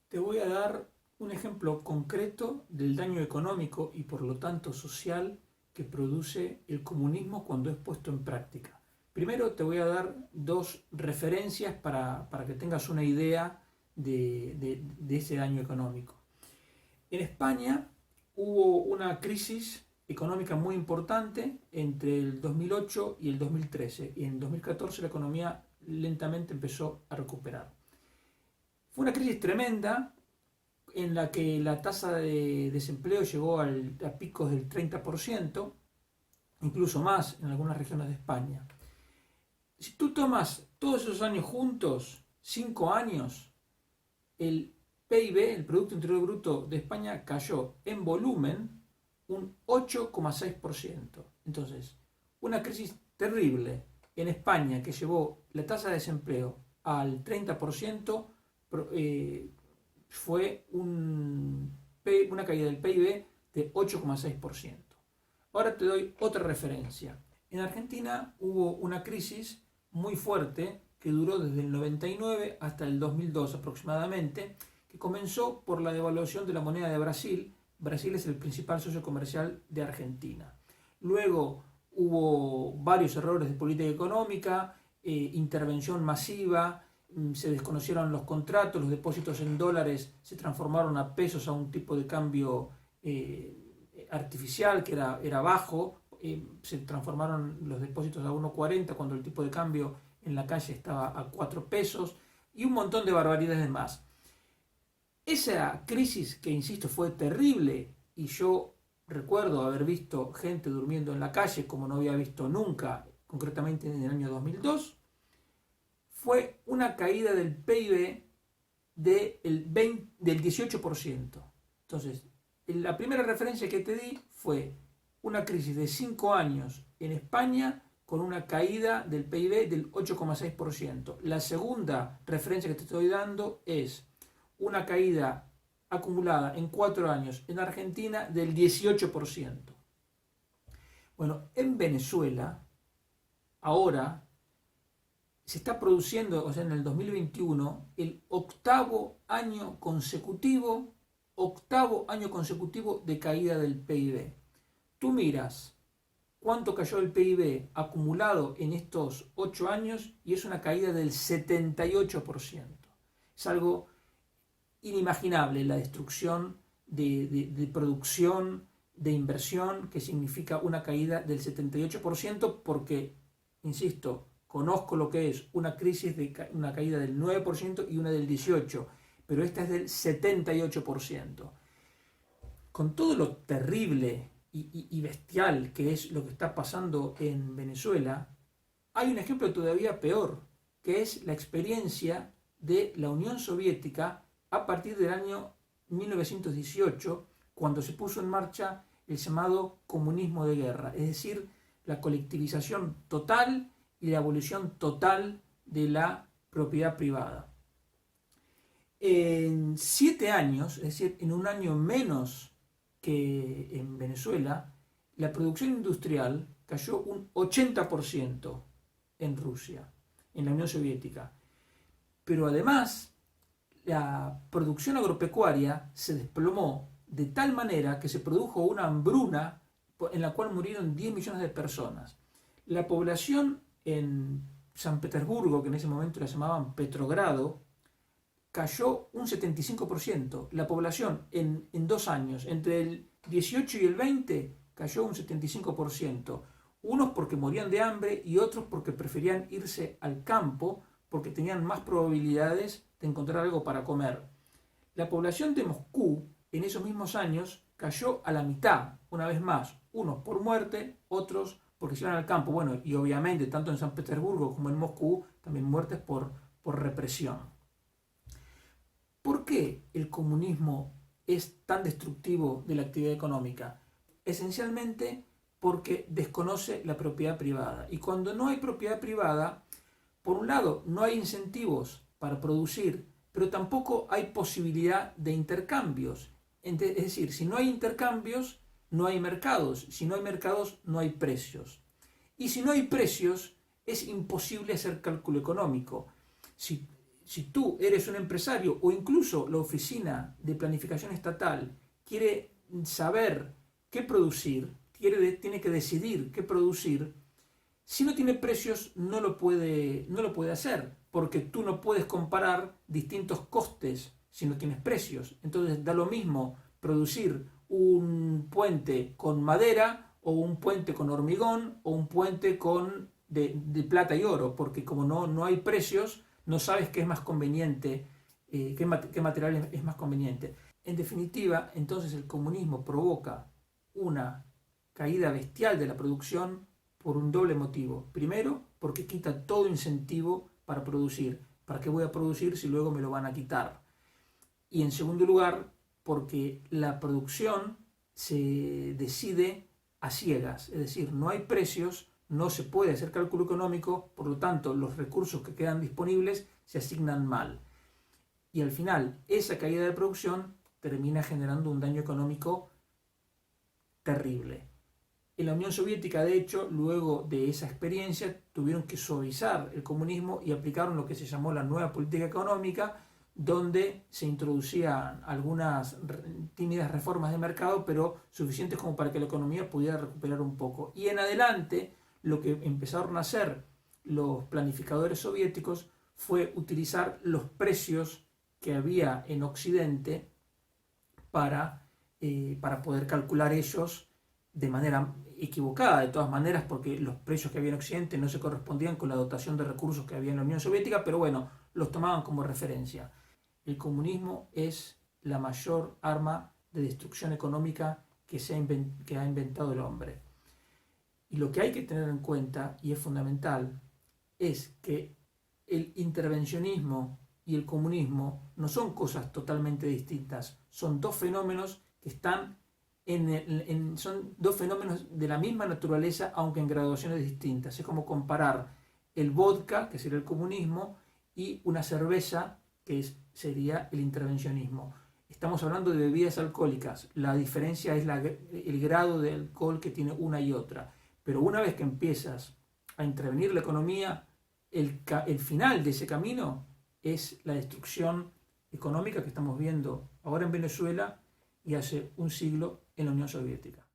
Te voy a dar un ejemplo concreto del daño económico y por lo tanto social que produce el comunismo cuando es puesto en práctica. Primero te voy a dar dos referencias para que tengas una idea de ese daño económico. En España hubo una crisis económica muy importante entre el 2008 y el 2013 y en 2014 la economía lentamente empezó a recuperar. Fue una crisis tremenda en la que la tasa de desempleo llegó a picos del 30%, incluso más en algunas regiones de España. Si tú tomas todos esos años juntos, 5 años, el PIB, el Producto Interior Bruto de España, cayó en volumen un 8,6%. Entonces, una crisis terrible en España que llevó la tasa de desempleo al 30%, fue una caída del PIB de 8,6%. Ahora te doy otra referencia. En Argentina hubo una crisis muy fuerte que duró desde el 99 hasta el 2002 aproximadamente, que comenzó por la devaluación de la moneda de Brasil. Brasil es el principal socio comercial de Argentina. Luego hubo varios errores de política económica, intervención masiva, se desconocieron los contratos, los depósitos en dólares se transformaron a pesos a un tipo de cambio artificial que era bajo, se transformaron los depósitos a 1,40 cuando el tipo de cambio en la calle estaba a 4 pesos y un montón de barbaridades más. Esa crisis que, insisto, fue terrible y yo recuerdo haber visto gente durmiendo en la calle como no había visto nunca, concretamente en el año 2002, fue una caída del PIB del 18%. Entonces, la primera referencia que te di fue una crisis de 5 años en España con una caída del PIB del 8,6%. La segunda referencia que te estoy dando es una caída acumulada en 4 años en Argentina del 18%. Bueno, en Venezuela, ahora se está produciendo, o sea, en el 2021, el octavo año consecutivo de caída del PIB. Tú miras cuánto cayó el PIB acumulado en estos 8 años y es una caída del 78%. Es algo inimaginable la destrucción de producción, de inversión, que significa una caída del 78% porque, insisto, conozco lo que es una crisis de una caída del 9% y una del 18%, pero esta es del 78%. Con todo lo terrible y bestial que es lo que está pasando en Venezuela, hay un ejemplo todavía peor, que es la experiencia de la Unión Soviética a partir del año 1918, cuando se puso en marcha el llamado comunismo de guerra, es decir, la colectivización total y la abolición total de la propiedad privada. En 7 años, es decir, en un año menos que en Venezuela, la producción industrial cayó un 80% en Rusia, en la Unión Soviética. Pero además, la producción agropecuaria se desplomó de tal manera que se produjo una hambruna en la cual murieron 10 millones de personas. La población en San Petersburgo, que en ese momento la llamaban Petrogrado, cayó un 75%. La población en 2 años, entre el 18 y el 20, cayó un 75%. Unos porque morían de hambre y otros porque preferían irse al campo porque tenían más probabilidades de encontrar algo para comer. La población de Moscú en esos mismos años cayó a la mitad, una vez más, unos por muerte, otros porque se iban al campo. Bueno, y obviamente tanto en San Petersburgo como en Moscú también muertes por represión. ¿Por qué el comunismo es tan destructivo de la actividad económica? Esencialmente porque desconoce la propiedad privada. Y cuando no hay propiedad privada, por un lado, no hay incentivos para producir, pero tampoco hay posibilidad de intercambios. Es decir, si no hay intercambios, no hay mercados. Si no hay mercados, no hay precios. Y si no hay precios, es imposible hacer cálculo económico. Si si tú eres un empresario o incluso la oficina de planificación estatal quiere saber qué producir, tiene que decidir qué producir, si no tiene precios no lo puede hacer, porque tú no puedes comparar distintos costes si no tienes precios. Entonces da lo mismo producir un puente con madera o un puente con hormigón o un puente de plata y oro, porque como no hay precios, no sabes qué es más conveniente, qué material es más conveniente. En definitiva, entonces el comunismo provoca una caída bestial de la producción por un doble motivo. Primero, porque quita todo incentivo para producir. ¿Para qué voy a producir si luego me lo van a quitar? Y en segundo lugar, porque la producción se decide a ciegas, es decir, no hay precios, no se puede hacer cálculo económico, por lo tanto los recursos que quedan disponibles se asignan mal. Y al final, esa caída de producción termina generando un daño económico terrible. En la Unión Soviética, de hecho, luego de esa experiencia, tuvieron que suavizar el comunismo y aplicaron lo que se llamó la nueva política económica, donde se introducían algunas tímidas reformas de mercado, pero suficientes como para que la economía pudiera recuperar un poco. Y en adelante, lo que empezaron a hacer los planificadores soviéticos fue utilizar los precios que había en Occidente para poder calcular ellos de manera equivocada, de todas maneras, porque los precios que había en Occidente no se correspondían con la dotación de recursos que había en la Unión Soviética, pero bueno, los tomaban como referencia. El comunismo es la mayor arma de destrucción económica que ha inventado el hombre. Y lo que hay que tener en cuenta, y es fundamental, es que el intervencionismo y el comunismo no son cosas totalmente distintas, son dos fenómenos que están son dos fenómenos de la misma naturaleza, aunque en graduaciones distintas. Es como comparar el vodka, que sería el comunismo, y una cerveza, que sería el intervencionismo. Estamos hablando de bebidas alcohólicas, la diferencia es el grado de alcohol que tiene una y otra. Pero una vez que empiezas a intervenir la economía, el final de ese camino es la destrucción económica que estamos viendo ahora en Venezuela y hace un siglo en la Unión Soviética.